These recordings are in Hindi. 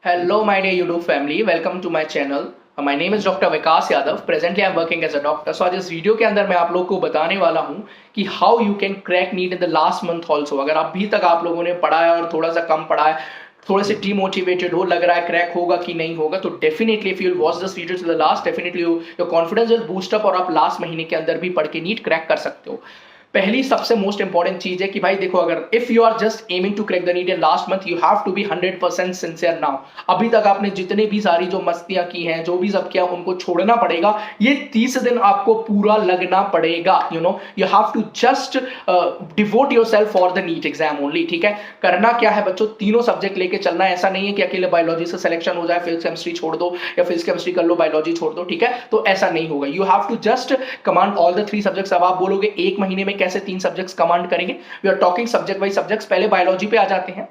Hello, my dear YouTube family. Welcome to my channel. My name is Dr. Vikas Yadav. Presently, I'm working as a doctor. So आज इस वीडियो के अंदर मैं आप लोग को बताने वाला हूँ कि how you can crack NEET in the last month also. अगर अभी तक आप लोगों ने पढ़ा है और थोड़ा सा कम पढ़ा है, थोड़े से डिमोटिवेटेड हो, लग रहा है क्रैक होगा कि नहीं होगा, तो definitely if you will watch this video to the last, definitely your confidence will boost up और आप लास्ट महीने के अंदर भी पढ़ के नीट क्रैक कर सकते हो। पहली सबसे मोस्ट इंपॉर्टेंट चीज है कि भाई देखो, अगर if you are just aiming to crack the NEET in last month, you have to be 100% sincere now. अभी तक आपने जितने भी सारी जो मस्तियां की हैं, जो भी सब किया, उनको छोड़ना पड़ेगा। ये 30 दिन आपको पूरा लगना पड़ेगा। You have to just devote yourself for the NEET exam only. ठीक है, करना क्या है बच्चों, तीनों सब्जेक्ट लेके चलना है। ऐसा नहीं है कि अकेले बायोलॉजी से सिलेक्शन हो जाए, फिजिक्स केमिस्ट्री छोड़ दो या फिजिक्स केमिस्ट्री कर लो, बायोलॉजी छोड़ दो। ठीक है, तो ऐसा नहीं होगा। You have to just command all the 3 subjects. अब आप बोलोगे एक महीने में कैसे 3 सब्जेक्ट्स कमांड करेंगे? We are talking subject wise subjects. पहले बायोलॉजी पे आ जाते हैं।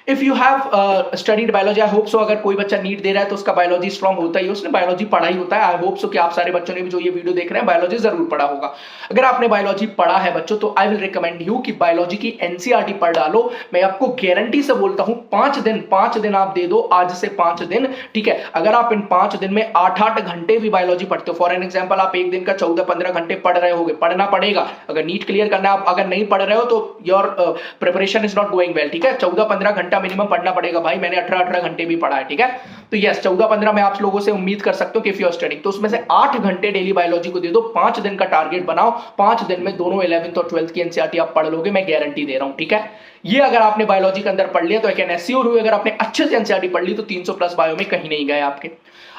If you have studied biology, I hope so अगर कोई बच्चा नीट दे रहा है तो उसका बायोलॉजी स्ट्रांग होता ही, उसने बायोलॉजी पढ़ा ही होता है। आई होप सो कि आप सारे बच्चों ने भी जो ये वीडियो देख रहे हैं बायोलॉजी जरूर पढ़ा होगा। अगर आपने बायोलॉजी पढ़ा है बच्चों, तो आई विल रिकमेंड यू कि बायोलॉजी की एनसीईआरटी पढ़ डालो। मैं आपको गारंटी से बोलता हूं, 5 दिन आप दे दो, आज से 5 दिन। ठीक है, अगर आप इन 5 दिन में 8-8 घंटे भी बायोलॉजी पढ़ते हो, फॉर एन एग्जाम्पल आप एक दिन का 14-15 घंटे पढ़ रहे होगे, पढ़ना पड़ेगा अगर नीट क्लियर करना है। आप अगर नहीं पढ़ रहे हो तो your preparation is not going well. ठीक है, 14-15 घंटा मिनिमम पढ़ना पड़ेगा। भाई मैंने 18-18 घंटे भी पढ़ा है। ठीक है, तो यस 14-15 में आप लोगों से उम्मीद कर सकते हो कि इफ यू आर स्टडीइंग, तो उसमें से 8 घंटे डेली बायोलॉजी को दे दो। 5 दिन का टारगेट बनाओ, 5 दिन में दोनों 11th और 12th की एनसीईआरटी आप पढ़ लोगे, मैं गारंटी दे रहा हूं। ठीक है, ये अगर आपने बायोलॉजी के अंदर पढ़ लिया तो आई कैन एश्योर यू, अगर आपने अच्छे से एनसीईआरटी पढ़ ली तो 300+ बायो में कहीं नहीं गए आपके।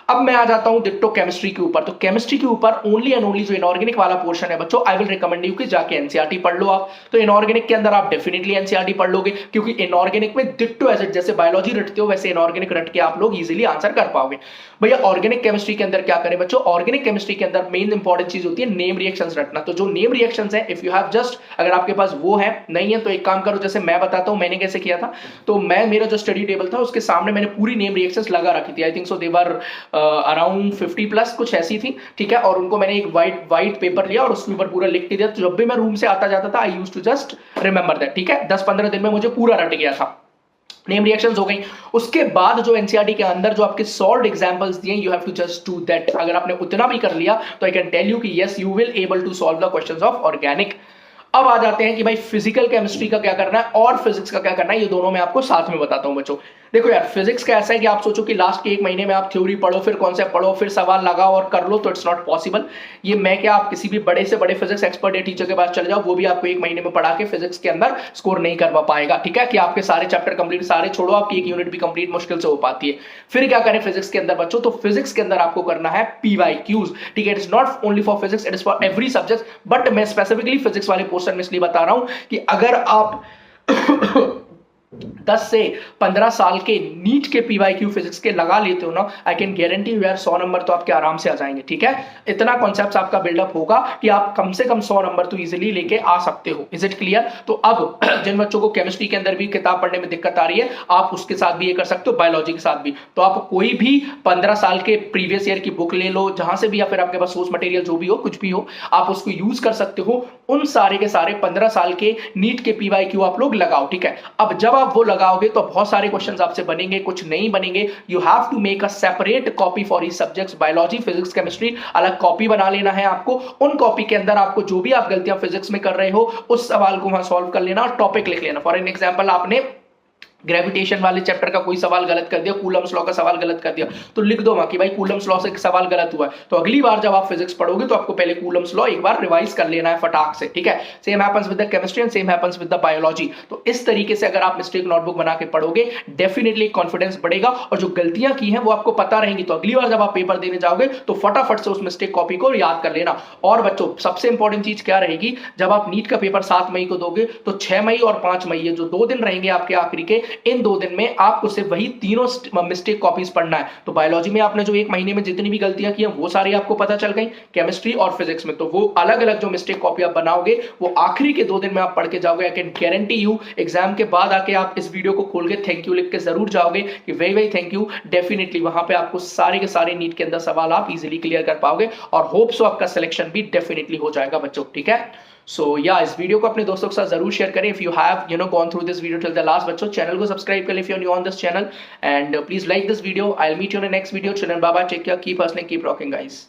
अब मैं आ जाता हूं डिट्टो केमिस्ट्री के ऊपर। तो केमिस्ट्री के ऊपर ओनली एंड ओनली जो इनऑर्गेनिक वाला पोर्शन है बच्चों, आई विल रिकमेंड यू कि जाके एनसीईआरटी पढ़ लो आप। तो इनऑर्गेनिक के अंदर आप डेफिनेटली एनसीईआरटी पढ़ लोगे, क्योंकि इनऑर्गेनिक में डिट्टो एसिड, जैसे बायोलॉजी रटते हो वैसे इनऑर्गेनिक रट के आप लोग इजीली आंसर कर पाओगे। भैया ऑर्गेनिक केमिस्ट्री के अंदर क्या करें बच्चों? ऑर्गेनिक केमिस्ट्री के अंदर मेन इंपॉर्टेंट चीज होती है नेम रिएक्शंस रटना। तो जो नेम रिएक्शंस है, इफ यू हैव जस्ट, अगर आपके पास वो है, नहीं है तो एक काम करो, जैसे मैं बताता हूं मैंने कैसे किया था। तो मेरा जो स्टडी टेबल था उसके सामने मैंने पूरी नेम रिएक्शंस लगा रखी थी। I think so they were around 50+ कुछ ऐसी थी। ठीक है, और उनको मैंने एक वाइट पेपर लिया और उसके ऊपर पूरा लिख के दिया। तो जब भी मैं रूम से आता जाता था, I used to just remember that. ठीक है, 10-15 दिन में मुझे पूरा रट गया था। नेम रिएक्शंस हो गई। उसके बाद जो एनसीईआरटी के अंदर जो आपके सॉल्व्ड एग्जांपल्स दिए, you have to just do that. अगर आपने उतना भी कर लिया तो आई कैन टेल यू कि yes you will able to solve the questions of organic. अब आ जाते हैं कि भाई फिजिकल केमिस्ट्री का क्या करना है और फिजिक्स का क्या करना है, ये दोनों मैं आपको साथ में बताता हूं बच्चों। देखो यार, फिजिक्स का ऐसा है कि आप सोचो कि लास्ट के 1 महीने में आप थ्योरी पढ़ो, फिर कॉन्सेप्ट पढ़ो, फिर सवाल लगाओ और कर लो, तो इट्स नॉट पॉसिबल। ये मैं क्या, आप किसी भी बड़े से बड़े फिजिक्स एक्सपर्ट या टीचर के पास चले जाओ, वो भी आपको 1 महीने में पढ़ा के फिजिक्स के अंदर स्कोर नहीं कर पाएगा। ठीक है, कि आपके सारे चैप्टर कंप्लीट, सारे छोड़ो, आपकी एक यूनिट भी कंप्लीट मुश्किल से हो पाती है। फिर क्या करें फिजिक्स के अंदर बच्चों? तो फिजिक्स के अंदर आपको करना है PYQs। ठीक है, it is not only for physics, it is for every subject, but मैं स्पेसिफिकली फिजिक्स वाले पोर्शन में इसलिए बता रहा हूं कि अगर आप 10 से 15 साल के नीट के PYQ फिजिक्स के लगा लेते हो ना, आई कैन गारंटी यू यार 100 नंबर तो आपके आराम से आ जाएंगे। ठीक है, इतना कॉन्सेप्ट आपका बिल्डअप होगा कि आप कम से कम 100 नंबर तो इजीली लेके आ सकते हो। Is it clear? तो अब जिन बच्चों को केमिस्ट्री के अंदर भी किताब पढ़ने में दिक्कत आ रही है, आप उसके साथ भी ये कर सकते हो, बायोलॉजी के साथ भी। तो आप कोई भी 15 साल के प्रीवियस ईयर की बुक ले लो, जहां से भी, या फिर आपके पास सोर्स मटेरियल जो भी हो, कुछ भी हो, आप उसको यूज कर सकते हो। उन सारे के सारे 15 साल के नीट के PYQ आप लोग लगाओ। ठीक है, अब जब आप वो लगाओगे तो बहुत सारे क्वेश्चंस आपसे बनेंगे, कुछ नहीं बनेंगे। You have to make a separate copy for each subjects, biology, physics, chemistry, अलग कॉपी बना लेना है आपको। उन कॉपी के अंदर आपको जो भी आप गलतियां फिजिक्स में कर रहे हो, उस सवाल को वहां सॉल्व कर लेना और टॉपिक लिख लेना। फॉर एन एग्जांपल, आपने ग्रेविटेशन वाले चैप्टर का कोई सवाल गलत कर दिया, कूलम्स लॉ का सवाल गलत कर दिया, तो लिख दो वहां कि भाई कूलम्स लॉ से सवाल गलत हुआ है। तो अगली बार जब आप फिजिक्स पढ़ोगे तो आपको पहले कूलम्स लॉ एक बार रिवाइज कर लेना है फटाक से। ठीक है, same happens with the chemistry and same happens with the biology. तो इस तरीके से अगर आप मिस्टेक नोटबुक बना के पढ़ोगे, डेफिनेटली कॉन्फिडेंस बढ़ेगा और जो गलतियां की हैं वो आपको पता रहेंगी। तो अगली बार जब आप पेपर देने जाओगे तो फटाफट से उस मिस्टेक कॉपी को याद कर लेना। और बच्चों सबसे इंपॉर्टेंट चीज क्या रहेगी, जब आप नीट का पेपर 7 मई को दोगे तो 6 मई और 5 मई, ये जो 2 दिन रहेंगे आपके आखिरी के, इन 2 दिन में आपको सिर्फ वही तीनों मिस्टेक कॉपीज पढ़ना है। तो बायोलॉजी में आपने जो 1 महीने में जितनी भी गलतियां की हैं वो सारी आपको पता चल गई, केमिस्ट्री और फिजिक्स में तो वो अलग अलग जो मिस्टेक कॉपी आप बनाओगे वो आखिरी के 2 दिन में आप पढ़ के जाओगे। I can guarantee you exam के बाद आके आप इस वीडियो को खोल के थैंक यू लिख के जरूर जाओगे कि very very thank you. Definitely वहां पे आपको सारे के सारे नीट के अंदर सवाल आप इजीली क्लियर कर पाओगे और होप सो आपका सिलेक्शन भी डेफिनेटली हो जाएगा बच्चों। ठीक है, सो या इस वीडियो को अपने दोस्तों के साथ जरूर शेयर करें। If you have gone through this video till the last, बच्चों चैनल को सब्सक्राइब कर लें if you are new on this channel, and please like this video. I will meet you in the next video. Children, bye bye, take care, keep hustling, keep rocking guys.